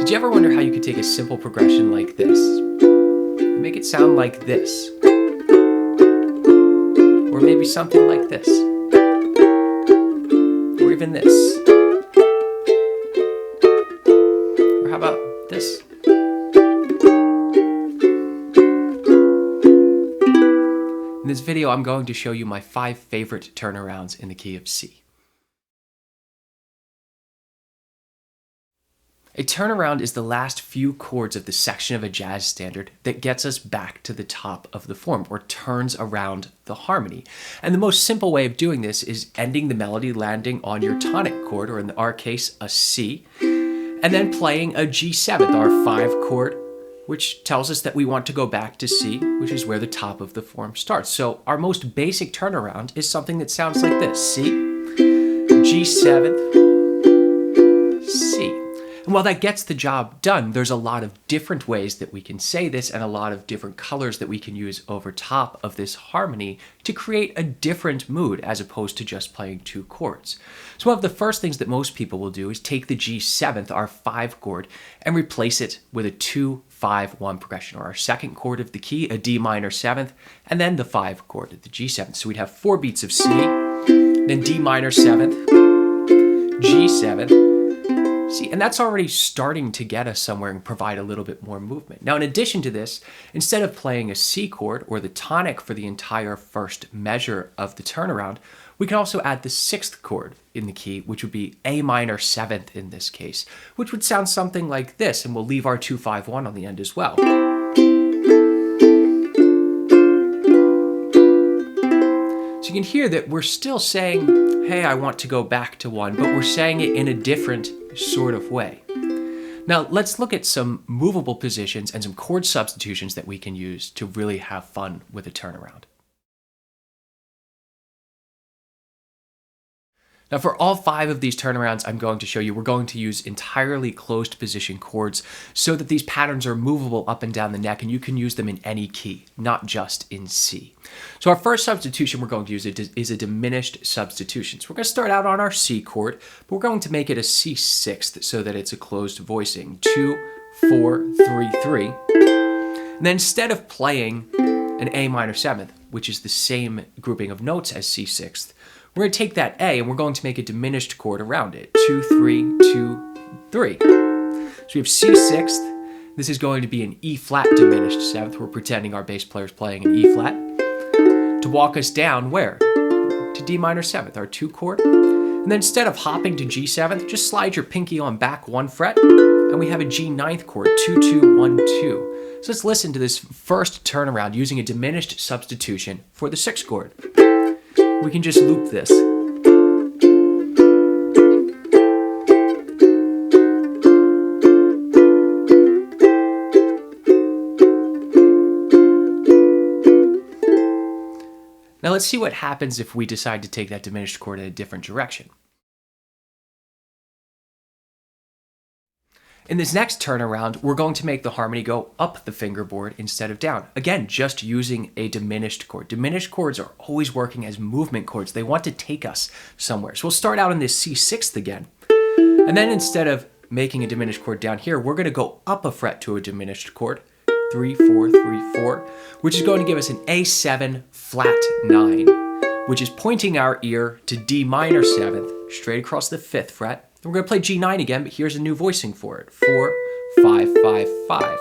Did you ever wonder how you could take a simple progression like this and make it sound like this? Or maybe something like this? Or even this? Or how about this? In this video, I'm going to show you my 5 favorite turnarounds in the key of C. A turnaround is the last few chords of the section of a jazz standard that gets us back to the top of the form, or turns around the harmony. And the most simple way of doing this is ending the melody landing on your tonic chord, or in our case, a C, and then playing a G7, our 5 chord, which tells us that we want to go back to C, which is where the top of the form starts. So our most basic turnaround is something that sounds like this: C, G7, C. And while that gets the job done, there's a lot of different ways that we can say this and a lot of different colors that we can use over top of this harmony to create a different mood as opposed to just playing 2 chords. So one of the first things that most people will do is take the G7, our 5 chord, and replace it with a 2-5-1 progression, or our second chord of the key, a D minor 7th, and then the 5 chord of the G7. So we'd have 4 beats of C, then D minor 7th, G7, C, and that's already starting to get us somewhere and provide a little bit more movement. Now, in addition to this, instead of playing a C chord or the tonic for the entire first measure of the turnaround, we can also add the 6th chord in the key, which would be A minor 7th in this case, which would sound something like this, and we'll leave our 2-5-1 on the end as well. So you can hear that we're still saying, hey, I want to go back to 1, but we're saying it in a different sort of way. Now let's look at some movable positions and some chord substitutions that we can use to really have fun with a turnaround. Now for all 5 of these turnarounds I'm going to show you, we're going to use entirely closed position chords so that these patterns are movable up and down the neck, and you can use them in any key, not just in C. So our first substitution we're going to use is a diminished substitution. So we're going to start out on our C chord, but we're going to make it a C6th so that it's a closed voicing. 2, 4, 3, 3. And then instead of playing an A minor 7th, which is the same grouping of notes as C6th, we're going to take that A and we're going to make a diminished chord around it. 2, 3, 2, 3. So we have C6th. This is going to be an E flat diminished 7th. We're pretending our bass player is playing an E flat. To walk us down where? To D minor 7th, our 2 chord. And then instead of hopping to G7th, just slide your pinky on back 1 fret, and we have a G9th chord, 2, 2, 1, 2. So let's listen to this first turnaround using a diminished substitution for the 6th chord. We can just loop this. Now let's see what happens if we decide to take that diminished chord in a different direction. In this next turnaround, we're going to make the harmony go up the fingerboard instead of down. Again, just using a diminished chord. Diminished chords are always working as movement chords. They want to take us somewhere. So we'll start out in this C6th again. And then instead of making a diminished chord down here, we're going to go up a fret to a diminished chord. 3, 4, 3, 4, which is going to give us an A7 flat 9, which is pointing our ear to D minor 7th, straight across the 5th fret. We're going to play G9 again, but here's a new voicing for it. 4, 5, 5, 5.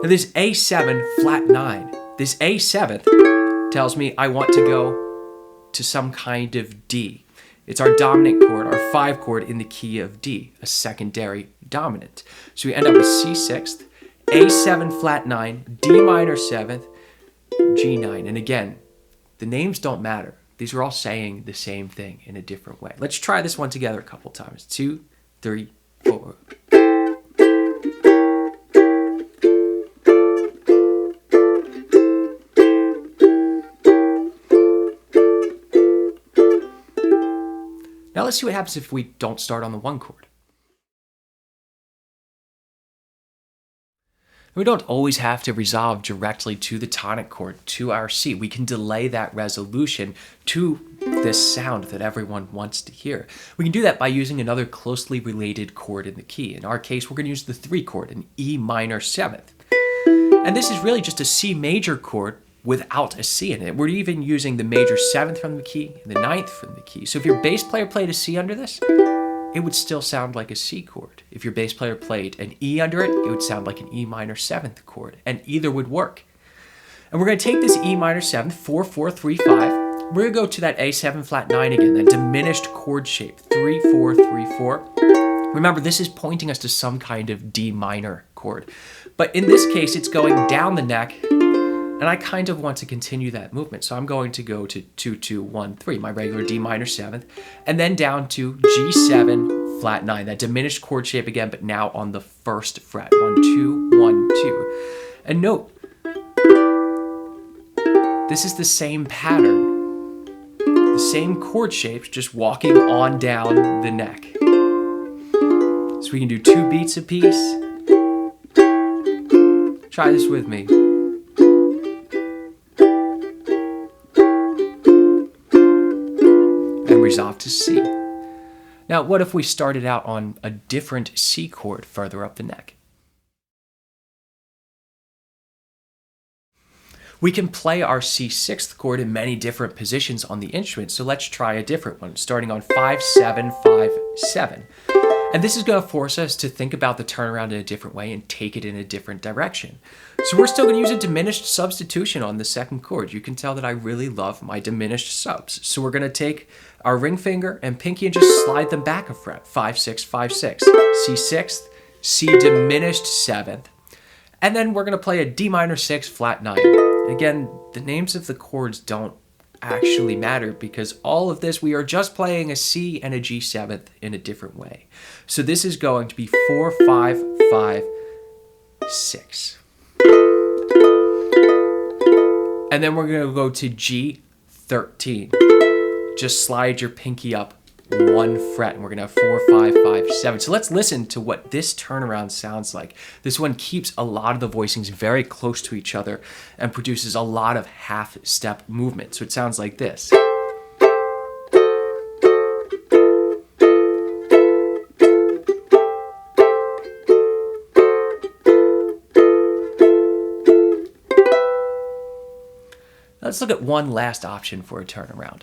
Now this A7 flat 9, this A7th tells me I want to go to some kind of D. It's our dominant chord, our 5 chord in the key of D, a secondary dominant. So we end up with C6th, A7 flat 9, D minor 7th, G9. And again, the names don't matter. These are all saying the same thing in a different way. Let's try this one together a couple times. 2, 3, 4. Now let's see what happens if we don't start on the 1 chord. We don't always have to resolve directly to the tonic chord, to our C. We can delay that resolution to this sound that everyone wants to hear. We can do that by using another closely related chord in the key. In our case, we're going to use the 3 chord, an E minor 7th. And this is really just a C major chord without a C in it. We're even using the major 7th from the key and the 9th from the key. So if your bass player played a C under this, it would still sound like a C chord. If your bass player played an E under it, it would sound like an E minor 7th chord, and either would work. And we're going to take this E minor 7th, 4, 4, 3, 5. We're going to go to that A7 flat 9 again, that diminished chord shape, 3, 4, 3, 4. Remember, this is pointing us to some kind of D minor chord. But in this case, it's going down the neck, and I kind of want to continue that movement. So I'm going to go to 2, 2, 1, 3, my regular D minor 7th, and then down to G7 flat 9, that diminished chord shape again, but now on the 1st fret. 1, 2, 1, 2. And note, this is the same pattern, the same chord shapes, just walking on down the neck. So we can do 2 beats apiece. Try this with me. And resolve to C. Now, what if we started out on a different C chord further up the neck? We can play our C6th chord in many different positions on the instrument, so let's try a different one, starting on 5, 7, 5, 7. And this is going to force us to think about the turnaround in a different way and take it in a different direction. So we're still going to use a diminished substitution on the 2nd chord. You can tell that I really love my diminished subs. So we're going to take our ring finger and pinky and just slide them back a fret. 5, 6, 5, 6. C6th, C diminished 7th. And then we're going to play a D minor 6 flat 9. Again, the names of the chords don't actually matter because all of this, we are just playing a C and a G7th in a different way. So this is going to be 4, 5, 5, 6. And then we're going to go to G13. Just slide your pinky up 1 fret, and we're going to have 4, 5, 5, 7. So let's listen to what this turnaround sounds like. This one keeps a lot of the voicings very close to each other and produces a lot of half-step movement. So it sounds like this. Let's look at one last option for a turnaround.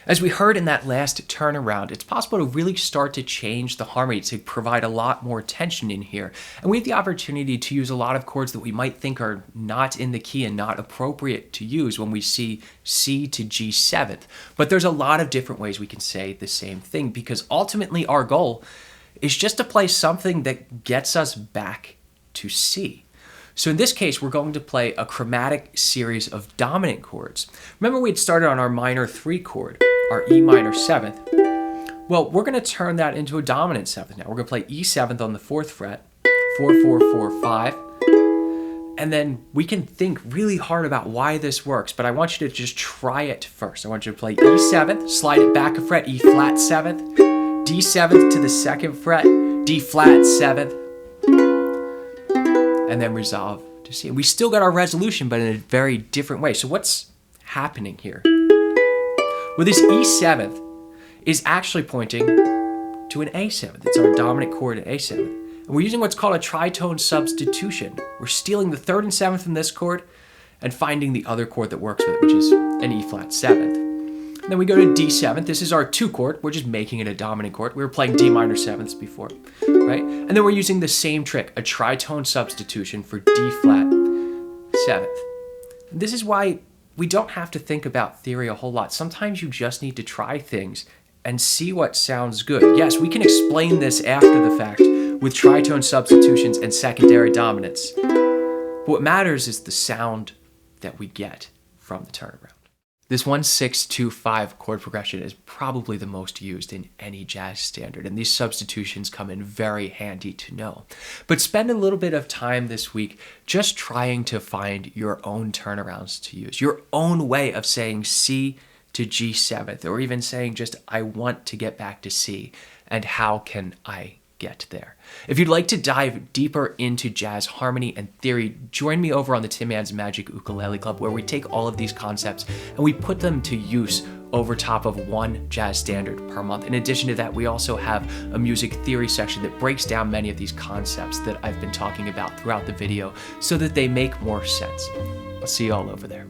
As we heard in that last turnaround, it's possible to really start to change the harmony to provide a lot more tension in here. And we have the opportunity to use a lot of chords that we might think are not in the key and not appropriate to use when we see C to G7th. But there's a lot of different ways we can say the same thing because ultimately our goal is just to play something that gets us back to C. So in this case, we're going to play a chromatic series of dominant chords. Remember we had started on our minor 3 chord, our E minor 7th. Well, we're going to turn that into a dominant 7th now. We're going to play E7th on the 4th fret, 4, 4, 4, 5. And then we can think really hard about why this works, but I want you to just try it first. I want you to play E7th, slide it back a fret, E flat 7th, D7th to the 2nd fret, D flat 7th, and then resolve to C. And we still got our resolution, but in a very different way. So what's happening here? Well, this E7th is actually pointing to an A7th. It's our dominant chord at A7th. And we're using what's called a tritone substitution. We're stealing the 3rd and 7th from this chord and finding the other chord that works with it, which is an E flat 7th. And then we go to D7th. This is our 2 chord. We're just making it a dominant chord. We were playing D minor 7ths before, right? And then we're using the same trick, a tritone substitution for D flat 7th. And this is why we don't have to think about theory a whole lot. Sometimes you just need to try things and see what sounds good. Yes, we can explain this after the fact with tritone substitutions and secondary dominants. But what matters is the sound that we get from the turnaround. This 1-6-2-5 chord progression is probably the most used in any jazz standard, and these substitutions come in very handy to know. But spend a little bit of time this week just trying to find your own turnarounds to use, your own way of saying C to G7th, or even saying just, I want to get back to C, and how can I get there. If you'd like to dive deeper into jazz harmony and theory, join me over on the Tim Ann's Magic Ukulele Club, where we take all of these concepts and we put them to use over top of one jazz standard per month. In addition to that, we also have a music theory section that breaks down many of these concepts that I've been talking about throughout the video so that they make more sense. I'll see you all over there.